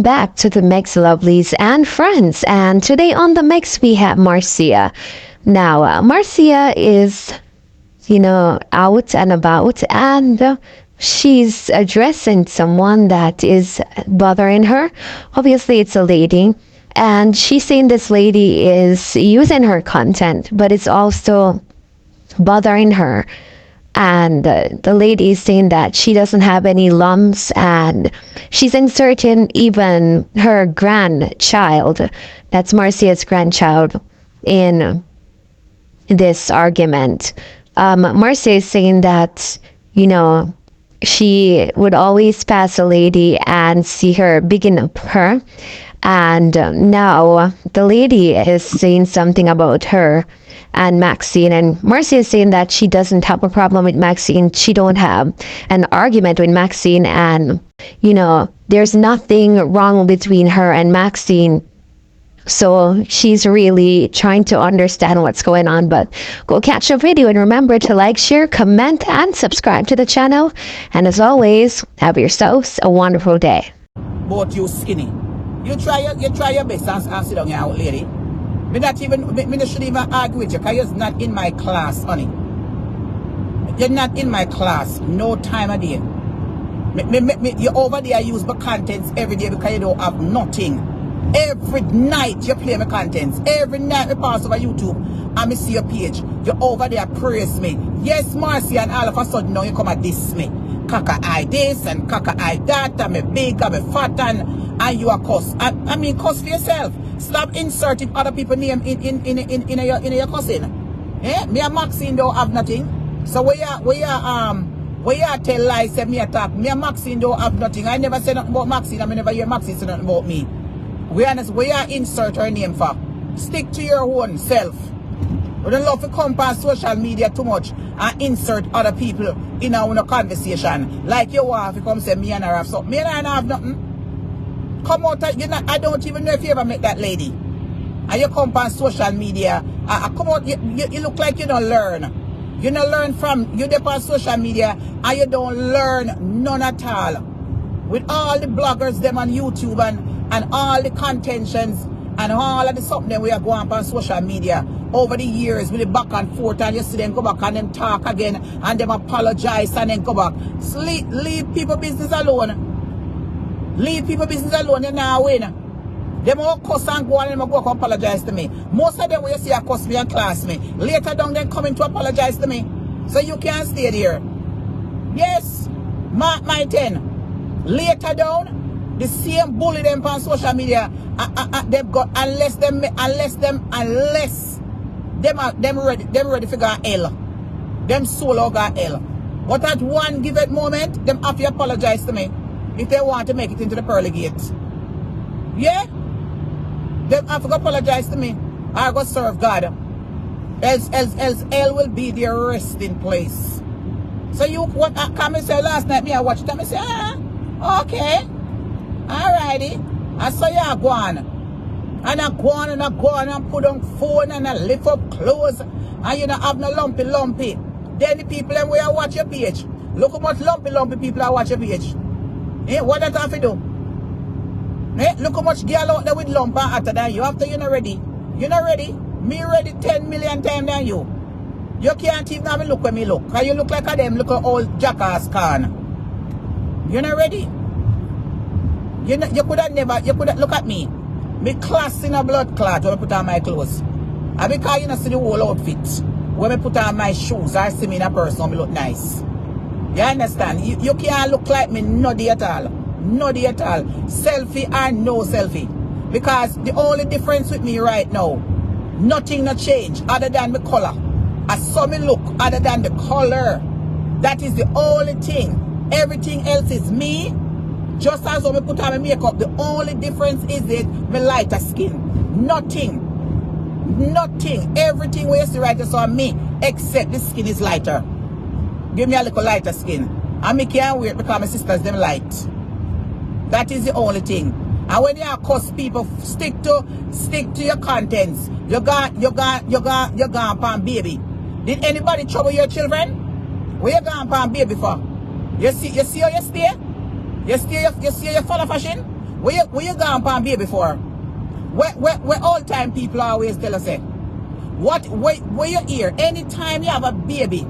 welcome back to the Mix Lovelies and Friends. And today on the Mix, we have Marcia. Now, Marcia is, out and about, and she's addressing someone that is bothering her. Obviously, it's a lady. And she's saying this lady is using her content, but it's also bothering her. And the lady is saying that she doesn't have any lumps, and she's inserting even her grandchild, that's Marcia's grandchild, in this argument. Marcia is saying that, she would always pass a lady and see her bigging up her. And now the lady is saying something about her and Maxine, and Marcia is saying that she doesn't have a problem with Maxine. She don't have an argument with Maxine, and there's nothing wrong between her and Maxine. So she's really trying to understand what's going on. But go catch the video, and remember to like, share, comment, and subscribe to the channel. And as always, have yourselves a wonderful day. But you skinny. You try your best and sit down here, old lady. Me shouldn't even argue with you, because you're not in my class, honey. You're not in my class, no time of day. You're over there, use my contents every day because you don't have nothing. Every night you play my contents. Every night we pass over YouTube and me see your page. You're over there, praise me. Yes, Marcia, and all of a sudden now you come and diss me. Caca I this and caca I that, I'm a big, I'm a fat, and you are cuss. I mean, cuss for yourself. Stop inserting other people's name in your cussing. Eh? Me and Maxine don't have nothing. So where you tell lies, say me attack. Me and Maxine don't have nothing. I never say nothing about Maxine. I never hear Maxine say nothing about me. Where you insert her name for? Stick to your own self. We don't love to come on social media too much and insert other people in our conversation. Like you want to come say me and her have something. Me and her have nothing. Come out, I don't even know if you ever met that lady. And you come on social media. Come out, you look like you don't learn. You don't learn from, you dip on social media and you don't learn none at all. With all the bloggers, them on YouTube and all the contentions and all of the something that we are going on social media over the years with the back and forth, and you see them go back and them talk again and them apologize and then go back. So leave people business alone. Leave people business alone, you now win. Them all cuss and go and them go and apologize to me. Most of them will you see a cuss me and class me. Later down them coming to apologize to me. So you can't stay there. Yes, mark my 10. Later down, the same bully them on social media, they've got unless them ready to go hell. Them solo got hell. But at one given moment, them have to apologize to me if they want to make it into the pearly gates. Yeah? Them have to apologize to me. I go serve God. Else hell will be their resting place. So you what I come and say last night, me I watched them and say, okay. Alrighty. I saw you go on. And I go on and put on phone and I lift up clothes and you don't have no lumpy. Then the people them where watch your page. Look how much lumpy people are watch your page. Eh, what that have to do? Eh, look how much girl out there with lump and hotter than you. After you're not ready. You're not ready. Me ready 10 million times than you. You can't even have a look when me look. Cause you look like a them look an old jackass can. You're not ready. You could have look at me. Me class in a blood clot when I put on my clothes. And because you don't see the whole outfit. When I put on my shoes, I see me in a person, me look nice. You understand? You can't look like me, noddy at all. Noddy at all. Selfie and no selfie. Because the only difference with me right now, nothing not change other than my color. I saw me look other than the color. That is the only thing. Everything else is me. Just as when I put on my makeup, the only difference is it my lighter skin. Nothing. Everything we see right is on me, except the skin is lighter. Give me a little lighter skin. And me can't wear it because my sisters them light. That is the only thing. And when you cuss people, stick to your contents. You gone pan baby. Did anybody trouble your children? Where you gone pan baby for? You see how you stay? You see you follow fashion? Where you gone pan baby for? Where all time people always tell us, where you hear, anytime you have a baby,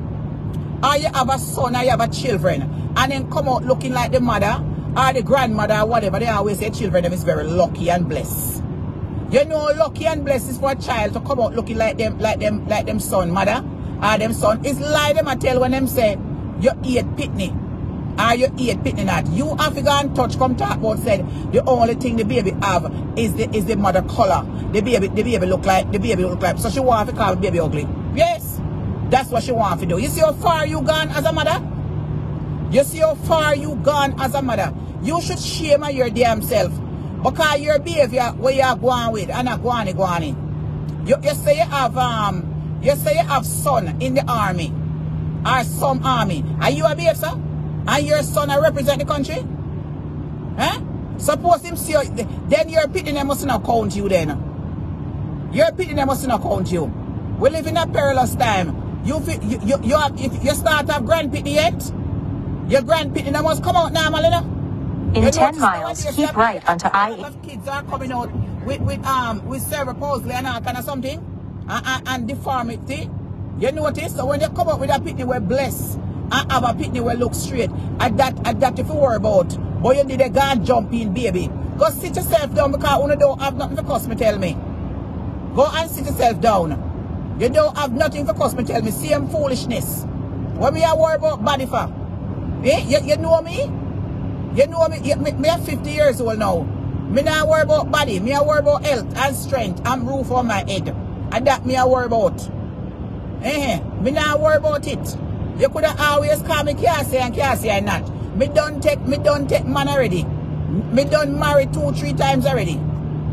or you have a son, or you have a children, and then come out looking like the mother, or the grandmother, or whatever, they always say children them is very lucky and blessed. You know, lucky and blessed is for a child to come out looking like them son, mother, or them son. It's lie them I tell when them say, you eat pitney. Are you eat pitney not? You have to go and touch, come talk about said the only thing the baby have is the mother color. The baby look like. So she want to call the baby ugly. Yes. That's what she want to do. You see how far you gone as a mother? You see how far you gone as a mother? You should shame your damn self. Because your behavior where you are going with and not going. You say you have son in the army or some army. Are you a babe, sir? And your son represent the country? Huh? Suppose him see you, then your pity them must not count you then. Your pity them must not count you. We live in a perilous time. You have, if you start have grand pity yet, your grand pity must come out normally. In 10 miles, keep right onto I-8. Kids are coming out with cerebral palsy and all kind of something and deformity. You notice? So when they come up with a pity, we're blessed. And have a pitney will look straight. At that if you worry about. But you need a gun jump in, baby. Go sit yourself down because you don't have nothing for customer tell me. Go and sit yourself down. You don't have nothing for customer tell me. Same foolishness. What me I worry about body for? Eh? You know me? You know me? Me are 50 years old now. Me not worry about body. Me I worry about health and strength and roof on my head. And that me I worry about. Me not worry about it. You could have always call me can't say and not. Me don't take man already. Me done marry 2-3 times already.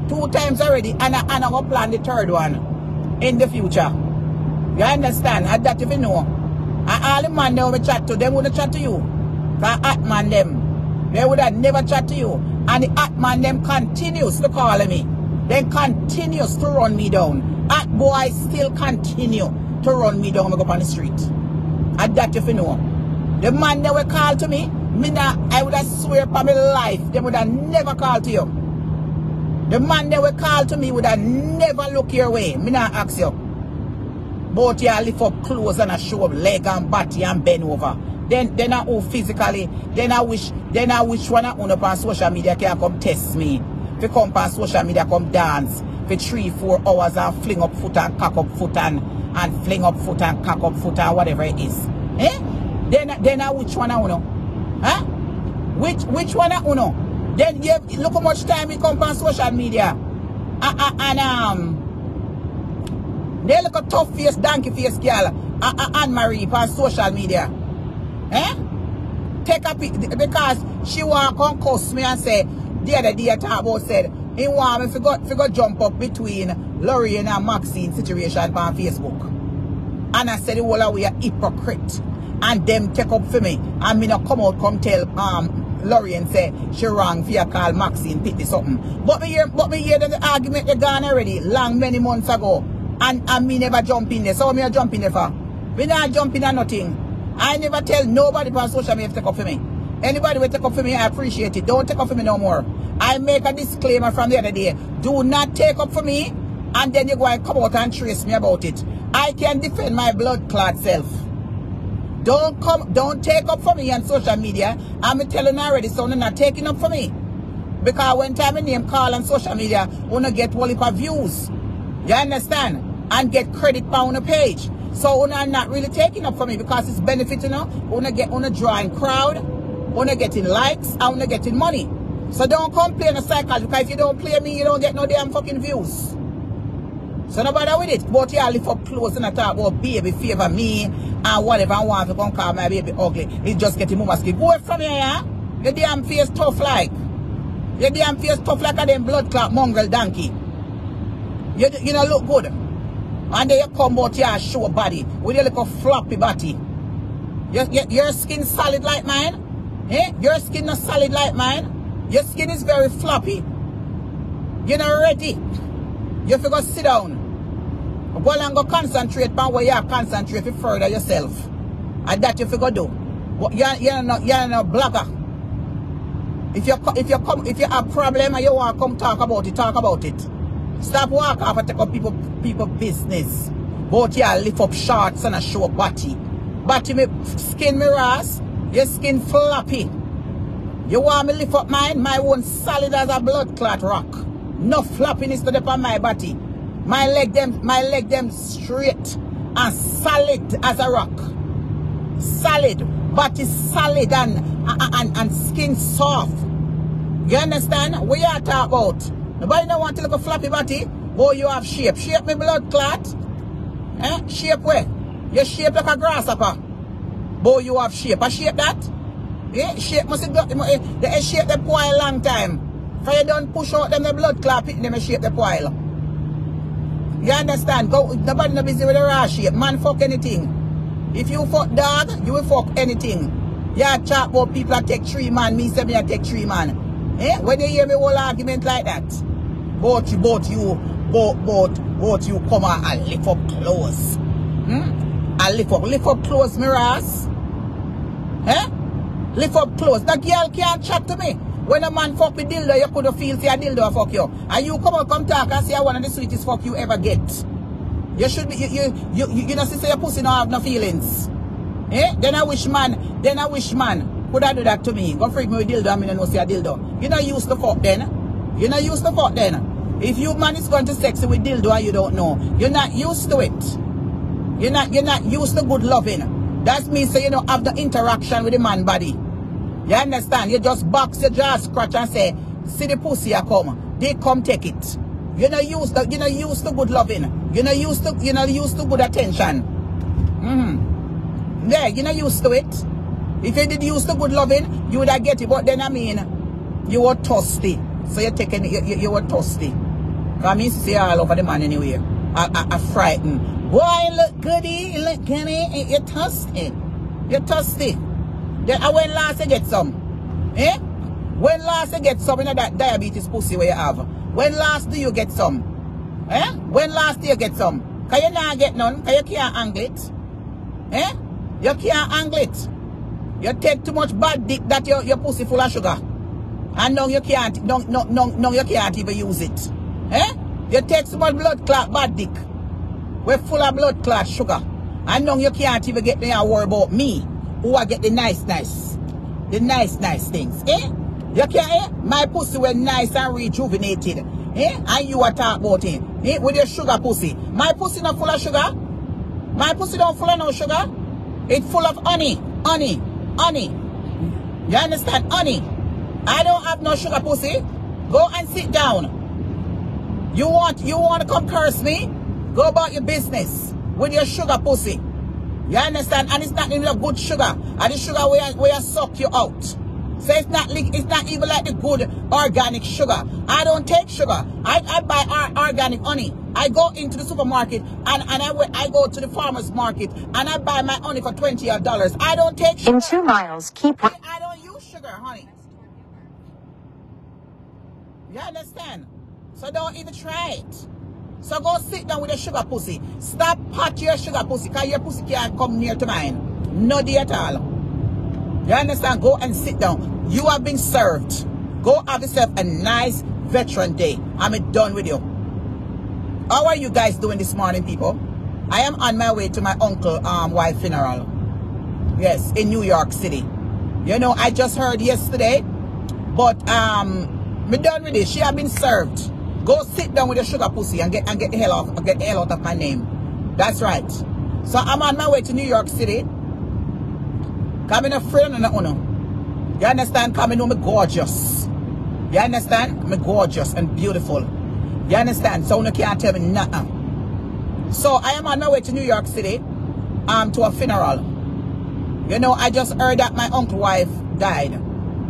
2 times already. And I go plan the 3rd one in the future. You understand? And that if you know. And all the man they chat to, them would chat to you. Because at man them, they would have never chat to you. And the at man them continues to call me. They continues to run me down. At boys still continue to run me down when I go on the street. And that if you know. The man that will call to me, I would have swear by my life, they would have never called to you. The man that will call to me would have never look your way. Me not ask you. Both you lift up clothes and show up leg and body and bend over. Then I who physically, then I wish one of you on social media can come test me. If you come on social media, come dance for 3-4 hours and fling up foot and cock up foot and fling up foot and cock up foot and whatever it is. Eh? Then which one I know? Huh? Which one I know? Then look how much time we come on social media. They look a tough face, donkey face girl. Annmarie on social media. Eh? Take a pic because she want to come cuss me and say the other day I talk about said he want me to go jump up between Lorraine and Maxine situation on Facebook. And I said the whole way a hypocrite. And them take up for me. And me not come out come tell Lorraine say she wrong for you call Maxine pity something. But me hear the argument they gone already many months ago. And me never jump in there. So me a jump in there for? Me not jump in there nothing. I never tell nobody on social media to take up for me. Anybody will take up for me, I appreciate it. Don't take up for me no more. I make a disclaimer from the other day. Do not take up for me and then you go and come out and trace me about it. I can defend my blood clot self. Don't take up for me on social media. I'm telling you already, so you're not taking up for me. Because when time my name call on social media, you don't get whole heap of views. You understand? And get credit on the page. So you're not really taking up for me because it's benefiting you. You're drawing crowd, you're getting likes, and you're getting money. So don't complain a cycle because if you don't play me, you don't get no damn fucking views. So no bother with it. But you lift up close and I talk about baby favor me and whatever I want to come call my baby ugly. It's just getting mama skin. Go away from here, yeah? Your damn face tough like. Your damn face tough like a damn blood clot mongrel donkey. You don't look good. And then you come out here and show body with your little floppy body. Your skin solid like mine? Eh? Your skin not solid like mine? Your skin is very floppy. You're not ready. You have to go sit down. Go and go concentrate on where you are concentrate to further yourself. And that you have to go do. You're not blogger. If you have problem and you want to come talk about it, talk about it. Stop walk off and take up people business. But you lift up shorts and a show body. Body me skin me ras, your skin floppy. You want me lift up mine? My one solid as a blood clot rock. No floppiness to the on my body. My leg them straight and solid as a rock. Solid, body solid and skin soft. You understand? What you talk about? Nobody don't want to look a floppy body. Boy, you have shape. Shape me blood clot. Shape where? You shape like a grasshopper. Boy, you have shape. I shape that? Yeah, shape must have they shape the poil long time. For you don't push out them the blood clot, them shape the poil. You understand? Go nobody no busy with the raw shape. Man fuck anything. If you fuck dog, you will fuck anything. Yeah, chat about people that take 3 man, me say me I take 3 man. When you hear me whole argument like that, both you come on and lift up close. And lift up close, my ass. Lift up close. That girl can't chat to me. When a man fuck with dildo, you could feel say a dildo fuck you. And you come talk and say one of the sweetest fuck you ever get. You should be you know say your pussy don't have no feelings. Then I wish man could I do that to me? Go freak me with dildo, I mean no say a dildo. You're not used to fuck then. You're not used to fuck then. If you man is going to sex with dildo and you don't know, you're not used to it. You're not used to good loving. That means so you don't have the interaction with the man body. You understand? You just box your jaw, scratch and say, see the pussy a come. They come take it. You're not used to good loving. You're not used to good attention. Yeah, you're not used to it. If you did used to good loving, you would have get it. But then I mean, you were thirsty. So you're taking you were thirsty. Because I mean to say all over the man anyway. I frightened. Boy, look goody, look goody. You're thirsty. You're thirsty. Then when last you get some? When last you get some in that diabetes pussy where you have? When last do you get some? When last do you get some? Can you not get none? Can you can't angle it? You can't angle it. You take too much bad dick that your pussy full of sugar. And now you can't you can't even use it. You take too much blood clot bad dick. We're full of blood clot sugar. And now you can't even get there and worry about me. Who I get the nice things. You can't, my pussy was nice and rejuvenated. And you are talking about it. With your sugar pussy. My pussy not full of sugar. My pussy don't full of no sugar. It's full of honey. You understand? Honey. I don't have no sugar pussy. Go and sit down. You want to come curse me? Go about your business with your sugar pussy. You understand? And it's not even a good sugar. And the sugar where I suck you out. So it's not even like the good organic sugar. I don't take sugar. I buy organic honey. I go into the supermarket and I go to the farmer's market and I buy my honey for $20. I don't take sugar. In 2 miles, keep right. I don't use sugar, honey. You understand? So don't even try it. So go sit down with your sugar pussy. Stop pat your sugar pussy because your pussy can't come near to mine. No day at all. You understand? Go and sit down. You have been served. Go have yourself a nice veteran day. I'm done with you. How are you guys doing this morning, people? I am on my way to my uncle wife funeral. Yes, in New York City. You know, I just heard yesterday. But me done with it. She have been served. Go sit down with your sugar pussy and get the hell out of my name. That's right. So I'm on my way to New York City. Coming a friend and uno. You understand? Coming home, me gorgeous. You understand? Me gorgeous and beautiful. You understand? So you can't tell me nothing. So I am on my way to New York City to a funeral. You know, I just heard that my uncle's wife died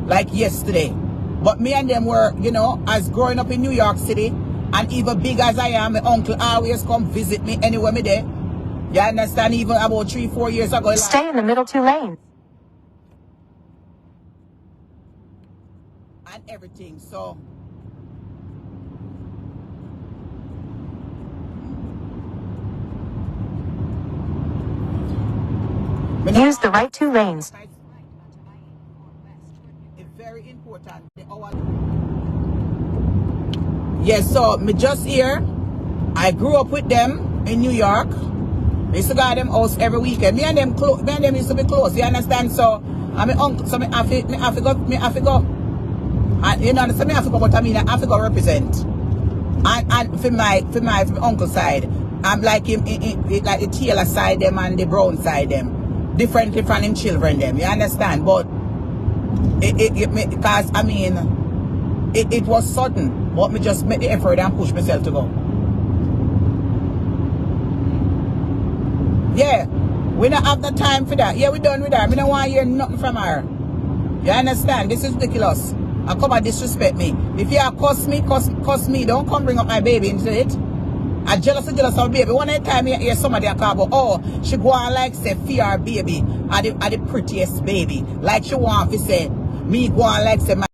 like yesterday. But me and them were, you know, as growing up in New York City, and even big as I am, my uncle always come visit me anywhere me there. You understand? Even about 3-4 years ago. Stay in the middle 2 lanes. And everything, so. Use the right 2 lanes. It's very important. and the hour. Yes, so me just here. I grew up with them in New York. I used to go to them house every weekend. Me and them used to be close. You understand? So I'm an uncle. So me have to go. And you know, so me have to go. But I mean, I have to go represent. And for my uncle side, I'm like him, like the Taylor side them and the Brown side them, differently from him children them. You understand? But because I mean, it was sudden. But me just make the effort and push myself to go. Yeah, we don't have the time for that. Yeah, we done with her. We don't want to hear nothing from her. You understand? This is ridiculous. I come and disrespect me. If you cuss me, don't come bring up my baby into it. I'm jealous of baby. One time you hear somebody talk about, oh, she go on like say fear baby are the prettiest baby. Like she want to say, me go on like say my